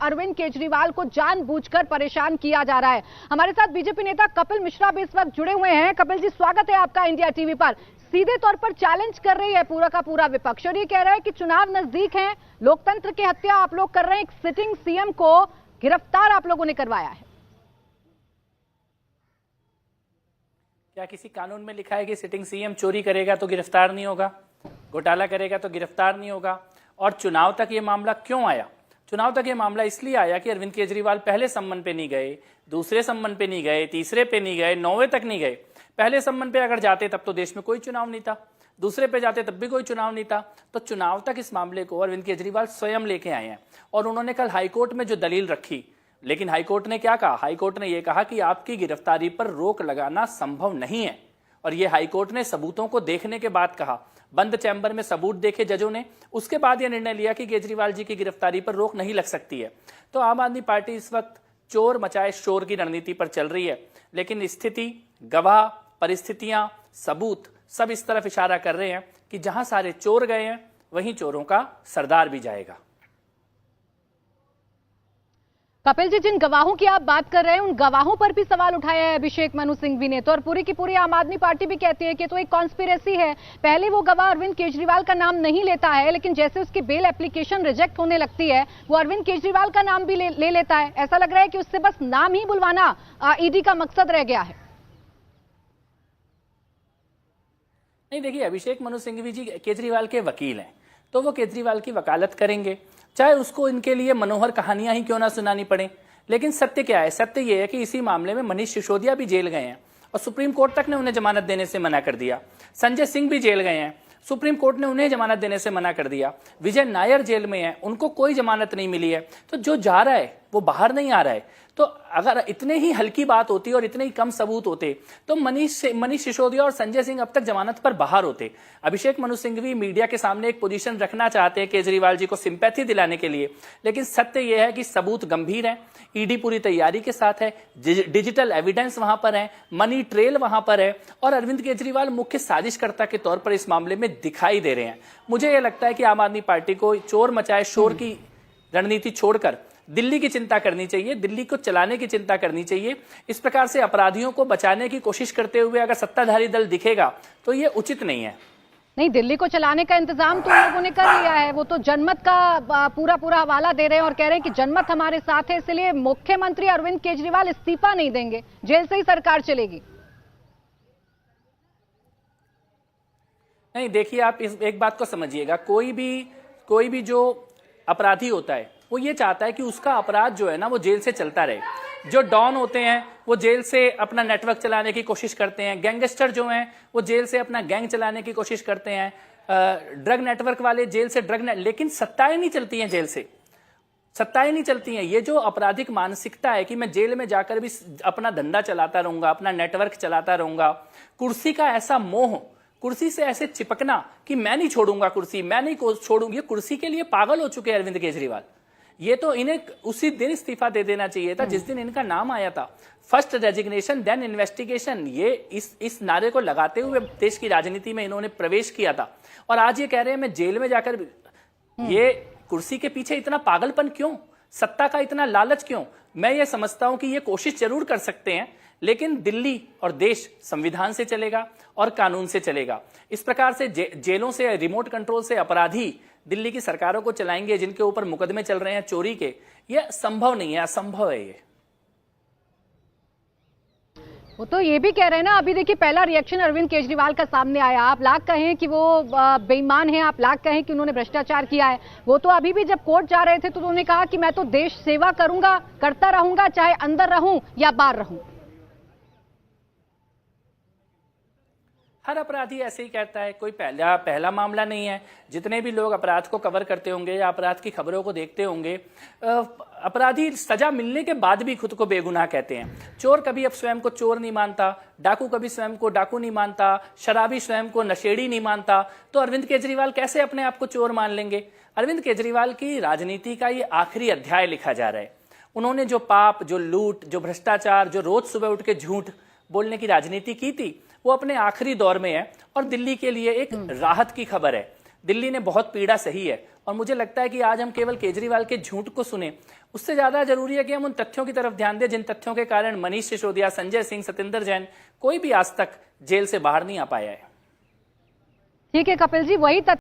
अरविंद केजरीवाल को जानबूझकर परेशान किया जा रहा है। हमारे साथ बीजेपी नेता कपिल मिश्रा भी इस वक्त जुड़े हुए हैं। कपिल जी, स्वागत है आपका इंडिया टीवी पर। सीधे तौर पर चैलेंज कर रही है पूरा का पूरा विपक्ष और ये कह रहा है कि चुनाव नजदीक है, लोकतंत्र की हत्या आप लोग कर रहे हैं, एक सिटिंग सीएम को गिरफ्तार आप लोगों ने करवाया है। क्या किसी कानून में लिखा है कि सिटिंग सीएम चोरी करेगा तो गिरफ्तार नहीं होगा, घोटाला करेगा तो गिरफ्तार नहीं होगा? और चुनाव तक ये मामला क्यों आया? चुनाव तक ये मामला इसलिए आया कि अरविंद केजरीवाल पहले सम्मन पे नहीं गए, दूसरे सम्मन पे नहीं गए, तीसरे पे नहीं गए, 9वें तक नहीं गए। पहले सम्मन पे अगर जाते तब तो देश में कोई चुनाव नहीं था, दूसरे पे जाते तब भी कोई चुनाव नहीं था। तो चुनाव तक इस मामले को अरविंद केजरीवाल स्वयं लेके आए हैं और उन्होंने कल हाईकोर्ट में जो दलील रखी, लेकिन हाईकोर्ट ने क्या कहा? हाईकोर्ट ने यह कहा कि आपकी गिरफ्तारी पर रोक लगाना संभव नहीं है। और यह हाईकोर्ट ने सबूतों को देखने के बाद कहा, बंद चैंबर में सबूत देखे जजों ने, उसके बाद यह निर्णय लिया कि केजरीवाल जी की गिरफ्तारी पर रोक नहीं लग सकती है। तो आम आदमी पार्टी इस वक्त चोर मचाए शोर की रणनीति पर चल रही है, लेकिन स्थिति, गवाह, परिस्थितियां, सबूत सब इस तरफ इशारा कर रहे हैं कि जहां सारे चोर गए हैं वहीं चोरों का सरदार भी जाएगा। कपिल जी, जिन गवाहों की आप बात कर रहे हैं उन गवाहों पर भी सवाल उठाया है अभिषेक मनु सिंघवी ने, तो और पूरी की पूरी आम आदमी पार्टी भी कहती है कि तो एक कॉन्स्पिरेसी है। पहले वो गवाह अरविंद केजरीवाल का नाम नहीं लेता है, लेकिन जैसे उसकी बेल एप्लीकेशन रिजेक्ट होने लगती है वो अरविंद केजरीवाल का नाम भी ले लेता है। ऐसा लग रहा है कि उससे बस नाम ही बुलवाना ईडी का मकसद रह गया है। नहीं, देखिए, अभिषेक मनु सिंघवी जी केजरीवाल के वकील हैं, तो वो केजरीवाल की वकालत करेंगे, चाहे उसको इनके लिए मनोहर कहानियां ही क्यों ना सुनानी पड़े। लेकिन सत्य क्या है? सत्य ये है कि इसी मामले में मनीष सिसोदिया भी जेल गए हैं और सुप्रीम कोर्ट तक ने उन्हें जमानत देने से मना कर दिया। संजय सिंह भी जेल गए हैं, सुप्रीम कोर्ट ने उन्हें जमानत देने से मना कर दिया। विजय नायर जेल में है, उनको कोई जमानत नहीं मिली है। तो जो जा रहा है वो बाहर नहीं आ रहा है। तो अगर इतने ही हल्की बात होती और इतने ही कम सबूत होते तो मनीष सिसोदिया और संजय सिंह अब तक जमानत पर बाहर होते। अभिषेक मनु सिंघवी मीडिया के सामने एक पोजीशन रखना चाहते हैं केजरीवाल जी को सिंपैथी दिलाने के लिए, लेकिन सत्य यह है कि सबूत गंभीर है, ईडी पूरी तैयारी के साथ है, डिजिटल एविडेंस वहां पर है, मनी ट्रेल वहां पर है और अरविंद केजरीवाल मुख्य साजिशकर्ता के तौर पर इस मामले में दिखाई दे रहे हैं। मुझे यह लगता है कि आम आदमी पार्टी को चोर मचाए शोर की रणनीति छोड़कर दिल्ली की चिंता करनी चाहिए, दिल्ली को चलाने की चिंता करनी चाहिए। इस प्रकार से अपराधियों को बचाने की कोशिश करते हुए अगर सत्ताधारी दल दिखेगा तो ये उचित नहीं है। नहीं, दिल्ली को चलाने का इंतजाम तो उन लोगों ने कर लिया है। वो तो जनमत का पूरा हवाला दे रहे हैं और कह रहे हैं कि जनमत हमारे साथ है, इसलिए मुख्यमंत्री अरविंद केजरीवाल इस्तीफा नहीं देंगे, जेल से ही सरकार चलेगी। नहीं, देखिए, आप एक बात को समझिएगा, कोई भी जो अपराधी होता है वो ये चाहता है कि उसका अपराध जो है ना वो जेल से चलता रहे। जो डॉन होते हैं वो जेल से अपना नेटवर्क चलाने की कोशिश करते हैं, गैंगस्टर जो हैं वो जेल से अपना गैंग चलाने की कोशिश करते हैं, ड्रग नेटवर्क वाले जेल से लेकिन सत्ताएं नहीं चलती हैं, जेल से सत्ताएं नहीं चलती हैं। ये जो आपराधिक मानसिकता है कि मैं जेल में जाकर भी अपना धंधा चलाता रहूंगा, अपना नेटवर्क चलाता रहूंगा, कुर्सी का ऐसा मोह, कुर्सी से ऐसे चिपकना कि मैं नहीं छोड़ूंगा कुर्सी, मैं नहीं छोड़ूंगी, ये कुर्सी के लिए पागल हो चुके हैं अरविंद केजरीवाल। ये तो इन्हें उसी दिन इस्तीफा दे देना चाहिए था जिस दिन इनका नाम आया था। फर्स्ट रेजिग्नेशन देन इन्वेस्टिगेशन, ये इस नारे को लगाते हुए देश की राजनीति में इन्होंने प्रवेश किया था और आज ये कह रहे हैं मैं जेल में जाकर। ये कुर्सी के पीछे इतना पागलपन क्यों, सत्ता का इतना लालच क्यों? मैं ये समझता हूं कि ये कोशिश जरूर कर सकते हैं, लेकिन दिल्ली और देश संविधान से चलेगा और कानून से चलेगा। इस प्रकार से जेलों से, रिमोट कंट्रोल से अपराधी दिल्ली की सरकारों को चलाएंगे जिनके ऊपर मुकदमे चल रहे हैं चोरी के, यह संभव नहीं है, असंभव है ये। वो तो ये भी कह रहे हैं ना, अभी देखिए पहला रिएक्शन अरविंद केजरीवाल का सामने आया। आप लाख कहें कि वो बेईमान हैं, आप लाख कहें कि उन्होंने भ्रष्टाचार किया है, वो तो अभी भी जब कोर्ट जा रहे थे तो उन्होंने कहा कि मैं तो देश सेवा करूंगा, करता रहूंगा, चाहे अंदर रहूं या बाहर रहूं। हर अपराधी ऐसे ही कहता है, कोई पहला मामला नहीं है। जितने भी लोग अपराध को कवर करते होंगे या अपराध की खबरों को देखते होंगे, अपराधी सजा मिलने के बाद भी खुद को बेगुनाह कहते हैं। चोर कभी अब स्वयं को चोर नहीं मानता, डाकू कभी स्वयं को डाकू नहीं मानता, शराबी स्वयं को नशेड़ी नहीं मानता, तो अरविंद केजरीवाल कैसे अपने आप को चोर मान लेंगे? अरविंद केजरीवाल की राजनीति का ये आखिरी अध्याय लिखा जा रहा है। उन्होंने जो पाप, जो लूट, जो भ्रष्टाचार, जो रोज सुबह उठ के झूठ बोलने की राजनीति की थी, वो अपने आखिरी दौर में है और दिल्ली के लिए एक राहत की खबर है। दिल्ली ने बहुत पीड़ा सही है और मुझे लगता है कि आज हम केवल केजरीवाल के झूठ को सुने, उससे ज्यादा जरूरी है कि हम उन तथ्यों की तरफ ध्यान दें जिन तथ्यों के कारण मनीष सिसोदिया, संजय सिंह, सतिंदर जैन कोई भी आज तक जेल से बाहर नहीं आ पाया है। ठीक है कपिल जी, वही